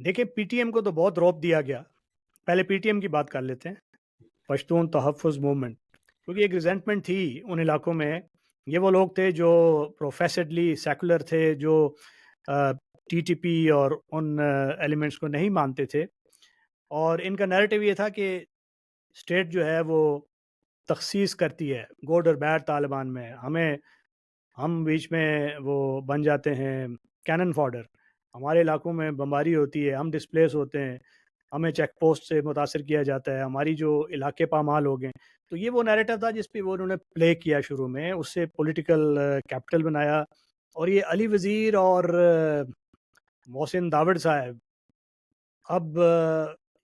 دیکھیں پی T M کو تو بہت روپ دیا گیا. پہلے پی ٹی ایم کی بات کر لیتے ہیں. پشتون تحفظ موومنٹ، کیونکہ ایک ریزنٹمنٹ تھی ان علاقوں میں. یہ وہ لوگ تھے جو پروفیسڈلی سیکولر تھے، جو ٹی ٹی پی اور ان ایلیمنٹس کو نہیں مانتے تھے. اور ان کا نیریٹو یہ تھا کہ اسٹیٹ جو ہے وہ تخصیص کرتی ہے گڈ اور بیڈ. طالبان میں ہم بیچ میں وہ بن جاتے ہیں کینن فاڈر. ہمارے علاقوں میں بمباری ہوتی ہے، ہم ڈسپلیس ہوتے ہیں، ہمیں چیک پوسٹ سے متاثر کیا جاتا ہے، ہماری جو علاقے پامال ہو گئے. تو یہ وہ نیریٹو تھا جس پہ وہ انہوں نے پلے کیا شروع میں، اس سے پولیٹیکل کیپٹل بنایا. اور یہ علی وزیر اور محسن داوڑ صاحب اب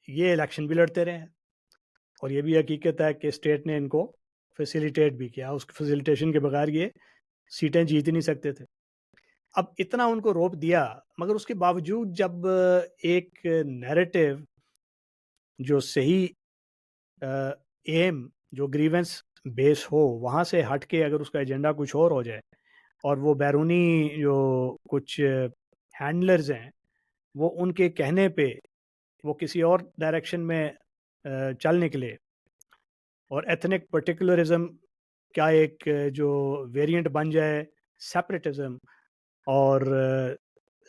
یہ الیکشن بھی لڑتے رہے ہیں. اور یہ بھی حقیقت ہے کہ اسٹیٹ نے ان کو فیسیلیٹیٹ بھی کیا. اس فیسیلیٹیشن کے بغیر یہ سیٹیں جیت ہی نہیں سکتے تھے. اب اتنا ان کو روپ دیا، مگر اس کے باوجود جب ایک نیریٹو جو صحیح ایم، جو گریونس بیس ہو، وہاں سے ہٹ کے اگر اس کا ایجنڈا کچھ اور ہو جائے، اور وہ بیرونی جو کچھ ہینڈلرز ہیں وہ ان کے کہنے پہ وہ کسی اور ڈائریکشن میں چل نکلے، اور ایتھنک پرٹیکولرزم کا ایک جو ویریئنٹ بن جائے، سیپریٹزم، اور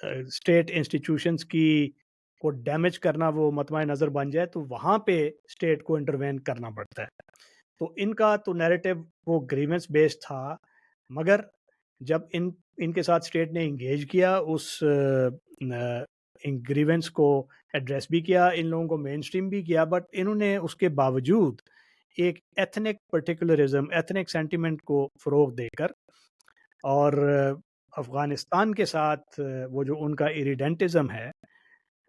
اسٹیٹ انسٹیٹیوشنس کی کو ڈیمیج کرنا وہ مطمع نظر بن جائے، تو وہاں پہ اسٹیٹ کو انٹروین کرنا پڑتا ہے. تو ان کا تو نیریٹو وہ گریونس بیس تھا. مگر جب ان کے ساتھ اسٹیٹ نے انگیج کیا، اس گریونس کو ایڈریس بھی کیا، ان لوگوں کو مین اسٹریم بھی کیا، بٹ انہوں نے اس کے باوجود ایک ایتھنک پرٹیکولرزم، ایتھنک سینٹیمنٹ کو فروغ دے کر، اور افغانستان کے ساتھ وہ جو ان کا ایریڈنٹزم ہے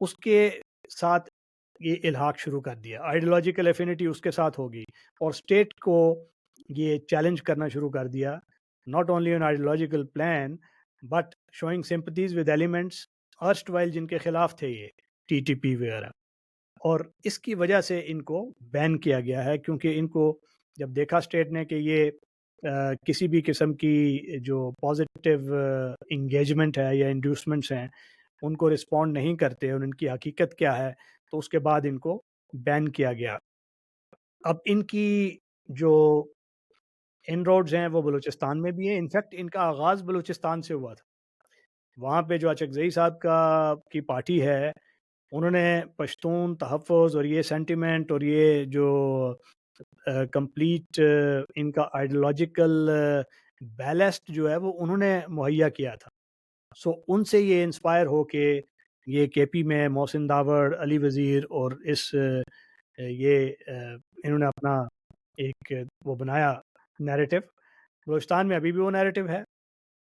اس کے ساتھ یہ الحاق شروع کر دیا. آئیڈیولوجیکل ایفینٹی اس کے ساتھ ہوگی، اور اسٹیٹ کو یہ چیلنج کرنا شروع کر دیا، not only on ideological plan but شوئنگ sympathies with elements arrest while جن کے خلاف تھے یہ ٹی ٹی پی وغیرہ. اور اس کی وجہ سے ان کو بین کیا گیا ہے، کیونکہ ان کو جب دیکھا اسٹیٹ نے کہ یہ کسی بھی قسم کی جو پازیٹیو انگیجمنٹ ہے یا انڈیوسمنٹس ہیں ان کو رسپونڈ نہیں کرتے اور ان کی حقیقت کیا ہے، تو اس کے بعد ان کو بین کیا گیا. اب ان کی جو ان روڈز ہیں وہ بلوچستان میں بھی ہیں. انفیکٹ ان کا آغاز بلوچستان سے ہوا تھا. وہاں پہ جو اچکزئی صاحب کی پارٹی ہے، انہوں نے پشتون تحفظ اور یہ سینٹیمنٹ اور یہ جو کمپلیٹ ان کا آئیڈیولوجیکل بیلسٹ جو ہے وہ انہوں نے مہیا کیا تھا. سو ان سے یہ انسپائر ہو کے یہ کے پی میں محسن داوڑ، علی وزیر اور یہ انہوں نے اپنا ایک وہ بنایا نیریٹو. بلوچستان میں ابھی بھی وہ نیریٹو ہے،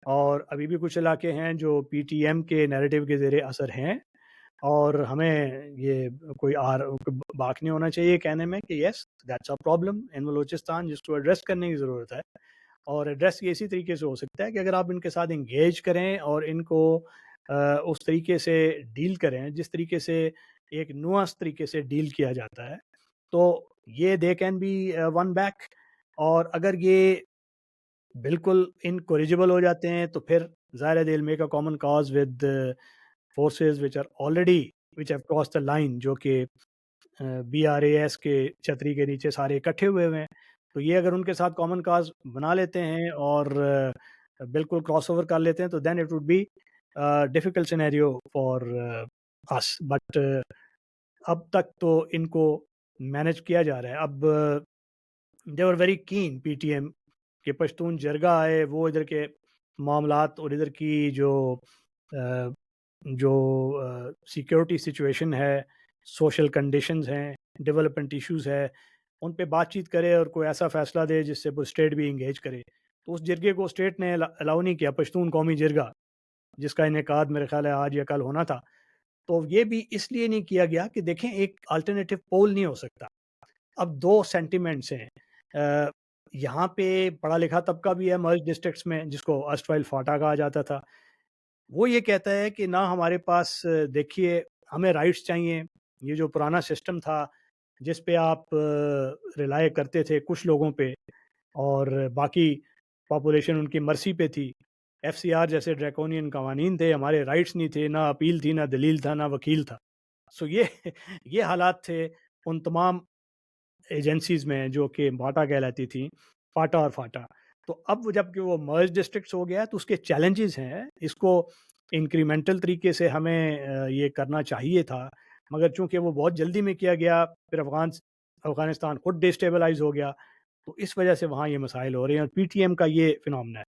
اور ابھی بھی کچھ علاقے ہیں جو پی ٹی ایم کے نیریٹو کے زیر اثر ہیں. اور ہمیں یہ کوئی باک نہیں ہونا چاہیے کہنے میں کہ yes that's a problem in Balochistan, جس کو ایڈریس کرنے کی ضرورت ہے. اور ایڈریس یہ اسی طریقے سے ہو سکتا ہے کہ اگر آپ ان کے ساتھ انگیج کریں اور ان کو اس طریقے سے ڈیل کریں جس طریقے سے ایک نوانس طریقے سے ڈیل کیا جاتا ہے، تو یہ they can be won back. اور اگر یہ بالکل انکوریجبل ہو جاتے ہیں تو پھر ظاہر they will make a common cause with forces which are already which have cross the line, جو کہ بی آر اے ایس کے چھتری کے نیچے سارے اکٹھے ہوئے ہیں. تو یہ اگر ان کے ساتھ کامن کاز بنا لیتے ہیں اور بالکل کراس اوور کر لیتے ہیں، تو then it would be difficult scenario for us. But اب تک تو ان کو مینج کیا جا رہا ہے. اب they are very keen P T M کہ پشتون جرگہ آئے، وہ ادھر کے معاملات اور ادھر کی جو سیکیورٹی سچویشن ہے، سوشل کنڈیشنز ہیں، ڈیولپمنٹ ایشوز ہے، ان پہ بات چیت کرے اور کوئی ایسا فیصلہ دے جس سے اسٹیٹ بھی انگیج کرے. تو اس جرگے کو اسٹیٹ نے الاؤ نہیں کیا، پشتون قومی جرگہ جس کا انعقاد میرے خیال ہے آج یا کل ہونا تھا. تو یہ بھی اس لیے نہیں کیا گیا کہ دیکھیں ایک الٹرنیٹو پول نہیں ہو سکتا. اب دو سینٹیمنٹس ہیں. یہاں پہ پڑھا لکھا طبقہ بھی ہے مرج ڈسٹرکٹس میں، جس کو اسٹوائل فاٹا کہا جاتا تھا. وہ یہ کہتا ہے کہ نہ ہمارے پاس دیکھیے ہمیں رائٹس چاہیے. یہ جو پرانا سسٹم تھا جس پہ آپ ریلائے کرتے تھے کچھ لوگوں پہ اور باقی پاپولیشن ان کی مرسی پہ تھی. ایف سی آر جیسے ڈریکونین قوانین تھے، ہمارے رائٹس نہیں تھے، نہ اپیل تھی، نہ دلیل تھا، نہ وکیل تھا. سو یہ یہ حالات تھے ان تمام ایجنسیز میں جو کہ باٹا کہلاتی تھیں، پاٹا اور فاٹا۔ تو اب جب کہ وہ مرج ڈسٹرکٹس ہو گیا تو اس کے چیلنجز ہیں، اس کو انکریمنٹل طریقے سے ہمیں یہ کرنا چاہیے تھا، مگر چونکہ وہ بہت جلدی میں کیا گیا، پھر افغانستان خود ڈیسٹیبلائز ہو گیا، تو اس وجہ سے وہاں یہ مسائل ہو رہے ہیں، اور پی ٹی ایم کا یہ فنامنا ہے۔